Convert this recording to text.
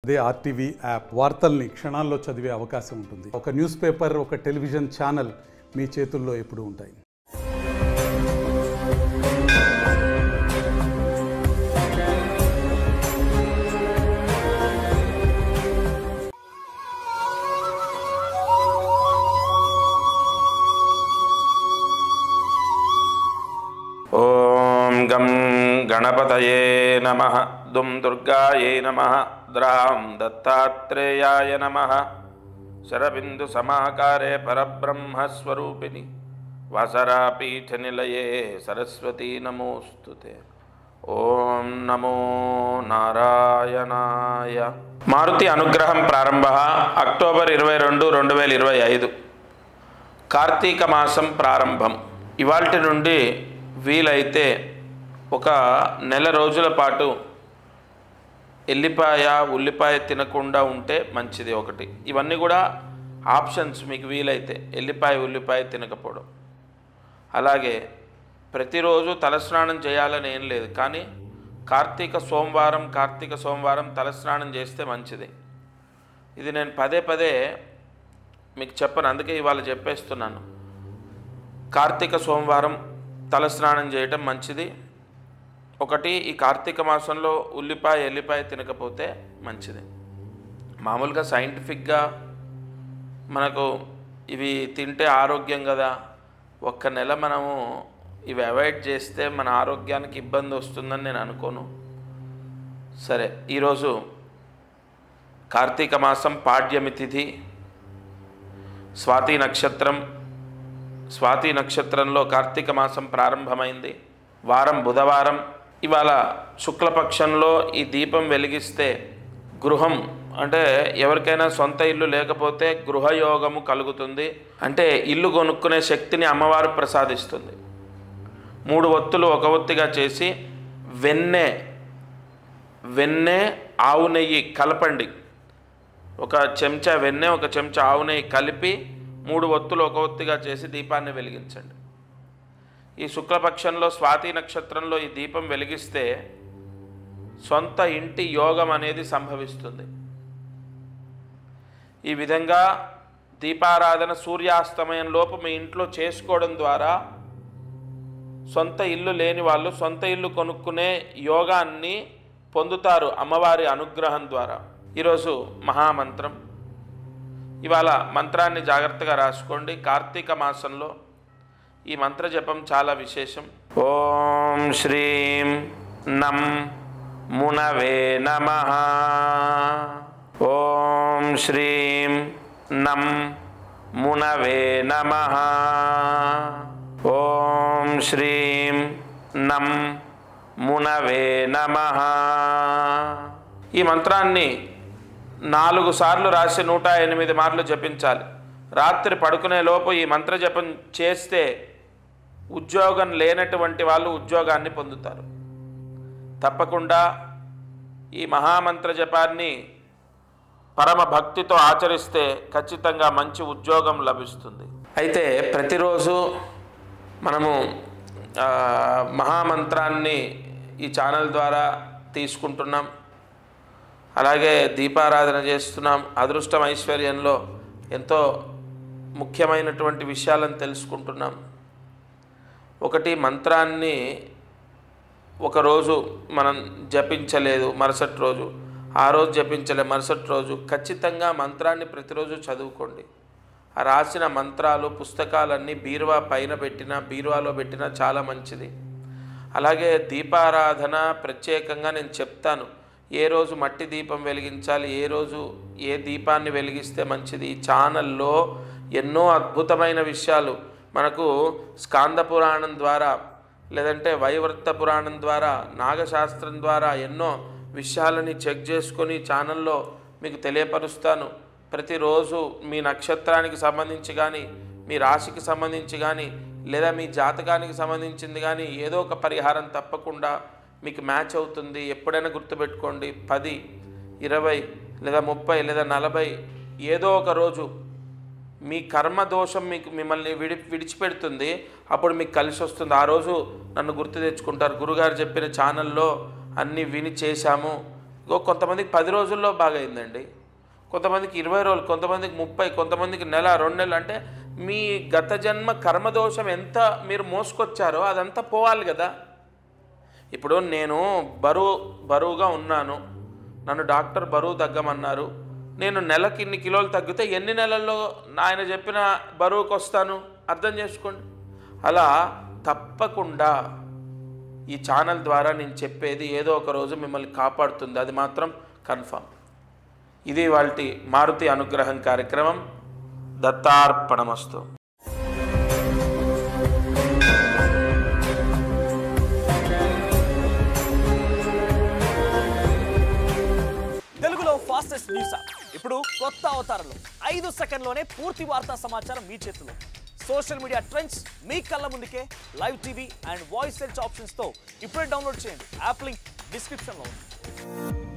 అదే RTV app వార్తల్ని క్షణాల్లో చదివే అవకాశం ఉంటుంది. ఒక న్యూస్ పేపర్, ఒక టెలివిజన్ ఛానల్ మీ చేతుల్లో ఎప్పుడూ ఉంటాయి. ఓం గం గణపతయే నమః దుం దుర్గాయే నమః ద్రాం దత్తాత్రేయాయ నమః శరబిందు సమాకారే పరబ్రహ్మస్వరూపిణి వాసరాపీఠ నిలయే సరస్వతీ నమోస్తుతే. ఓం నమో నారాయణాయ. మారుతి అనుగ్రహం ప్రారంభ అక్టోబర్ 22, 2025. కార్తీక మాసం ప్రారంభం. ఇవాల్టి నుండి వీలైతే ఒక నెల రోజుల పాటు ఎల్లిపాయ ఉల్లిపాయ తినకుండా ఉంటే మంచిది. ఒకటి ఇవన్నీ కూడా ఆప్షన్స్, మీకు వీలైతే ఎల్లిపాయ ఉల్లిపాయ తినకపోవడం. అలాగే ప్రతిరోజు తలస్నానం చేయాలని ఏం లేదు, కానీ కార్తీక సోమవారం తలస్నానం చేస్తే మంచిది. ఇది నేను పదే పదే మీకు చెప్పను, అందుకే ఇవాళ చెప్పేస్తున్నాను. కార్తీక సోమవారం తలస్నానం చేయటం మంచిది. ఒకటి, ఈ కార్తీక మాసంలో ఎల్లిపాయ తినకపోతే మంచిది. మామూలుగా సైంటిఫిక్గా మనకు ఇవి తింటే ఆరోగ్యం కదా, ఒక్క నెల మనము ఇవి అవాయిడ్ చేస్తే మన ఆరోగ్యానికి ఇబ్బంది వస్తుందని నేను అనుకోను. సరే, ఈరోజు కార్తీక మాసం పాడ్యమి తిథి, స్వాతి నక్షత్రంలో కార్తీక మాసం ప్రారంభమైంది. వారం బుధవారం. ఇవాళ శుక్లపక్షంలో ఈ దీపం వెలిగిస్తే గృహం, అంటే ఎవరికైనా సొంత ఇల్లు లేకపోతే గృహయోగము కలుగుతుంది. అంటే ఇల్లు కొనుక్కునే శక్తిని అమ్మవారు ప్రసాదిస్తుంది. 3 ఒత్తులు ఒక ఒత్తిగా చేసి వెన్నె ఆవు నెయ్యి కలపండి. ఒక చెంచా వెన్నె, ఒక చెంచా ఆవు నెయ్యి కలిపి 3 ఒత్తులు ఒక ఒత్తిగా చేసి దీపాన్ని వెలిగించండి. ఈ శుక్లపక్షంలో స్వాతి నక్షత్రంలో ఈ దీపం వెలిగిస్తే సొంత ఇంటి యోగం అనేది సంభవిస్తుంది. ఈ విధంగా దీపారాధన సూర్యాస్తమయంలోపు మీ ఇంట్లో చేసుకోవడం ద్వారా సొంత ఇల్లు లేని వాళ్ళు సొంత ఇల్లు కొనుక్కునే యోగాన్ని పొందుతారు అమ్మవారి అనుగ్రహం ద్వారా. ఈరోజు మహామంత్రం. ఇవాళ మంత్రాన్ని జాగ్రత్తగా రాసుకోండి. కార్తీక మాసంలో ఈ మంత్ర జపం చాలా విశేషం. ఓం శ్రీం నం మునవే నమః. ఓం శ్రీం నం మునవే నమః. ఓం శ్రీం నం మునవే నమః. ఈ మంత్రాన్ని 4 సార్లు రాసి 108 మార్లు జపించాలి. రాత్రి పడుకునే లోపు ఈ మంత్ర జపం చేస్తే ఉద్యోగం లేనటువంటి వాళ్ళు ఉద్యోగాన్ని పొందుతారు. తప్పకుండా ఈ మహామంత్ర జపాన్ని పరమ భక్తితో ఆచరిస్తే ఖచ్చితంగా మంచి ఉద్యోగం లభిస్తుంది. అయితే ప్రతిరోజు మనము మహామంత్రాన్ని ఈ ఛానల్ ద్వారా తీసుకుంటున్నాం. అలాగే దీపారాధన చేస్తున్నాం. అదృష్టం ఐశ్వర్యంలో ఎంతో ముఖ్యమైనటువంటి విషయాలను తెలుసుకుంటున్నాం. ఒకటి, మంత్రాన్ని ఒకరోజు మనం జపించలేదు, మరుసటి రోజు ఆ రోజు జపించలేదు, మరుసటి రోజు ఖచ్చితంగా మంత్రాన్ని ప్రతిరోజు చదువుకోండి. ఆ రాసిన మంత్రాలు పుస్తకాలన్నీ బీరువా పైన పెట్టినా బీరువాలో పెట్టినా చాలా మంచిది. అలాగే దీపారాధన ప్రత్యేకంగా నేను చెప్తాను. ఏ రోజు మట్టి దీపం వెలిగించాలి, ఏ రోజు ఏ దీపాన్ని వెలిగిస్తే మంచిది. ఈ ఛానల్లో ఎన్నో అద్భుతమైన విషయాలు మనకు స్కాంద పురాణం ద్వారా, లేదంటే వైవర్త పురాణం ద్వారా, నాగశాస్త్రం ద్వారా ఎన్నో విషయాలని చెక్ చేసుకొని ఛానల్లో మీకు తెలియపరుస్తాను. ప్రతిరోజు మీ నక్షత్రానికి సంబంధించి కానీ, మీ రాశికి సంబంధించి కానీ, లేదా మీ జాతకానికి సంబంధించింది కానీ ఏదో ఒక పరిహారం తప్పకుండా మీకు మ్యాచ్ అవుతుంది. ఎప్పుడైనా గుర్తుపెట్టుకోండి. 10, 20 లేదా 30 లేదా 40 ఏదో ఒక రోజు మీ కర్మ దోషం మిమ్మల్ని విడిచిపెడుతుంది. అప్పుడు మీకు కలిసి వస్తుంది. ఆ రోజు నన్ను గుర్తు తెచ్చుకుంటారు. గురుగారు చెప్పిన ఛానల్లో అన్నీ విని చేశాము, కొంతమందికి 10 రోజుల్లో బాగైందండి, కొంతమందికి 20 రోజులు, కొంతమందికి 30, కొంతమందికి నెల 2 నెలలు. అంటే మీ గత జన్మ కర్మదోషం ఎంత మీరు మోసుకొచ్చారో అదంతా పోవాలి కదా. ఇప్పుడు నేను బరువుగా ఉన్నాను, నన్ను డాక్టర్ బరువు తగ్గమన్నారు, నేను నెలకి ఇన్ని కిలోలు తగ్గితే ఎన్ని నెలల్లో ఆయన చెప్పిన బరువుకు వస్తాను అర్థం చేసుకోండి. అలా తప్పకుండా ఈ ఛానల్ ద్వారా నేను చెప్పేది ఏదో ఒక రోజు మిమ్మల్ని కాపాడుతుంది, అది మాత్రం కన్ఫర్మ్. ఇది వాల్టి మారుతి అనుగ్రహం కార్యక్రమం. దత్తార్పణమస్తు. తెలుగులో ఫాస్టెస్ట్ న్యూస్ యాప్ ఇప్పుడు కొత్త అవతారంలో 5 సెకండ్లోనే పూర్తి వార్తా సమాచారం మీ చేతిలో. సోషల్ మీడియా ట్రెండ్స్ మీ కళ్ళ ముందుకే live TV and voice search ఆప్షన్స్తో ఇప్పుడే డౌన్లోడ్ చేయండి. యాప్ లింక్ డిస్క్రిప్షన్లో ఉంది.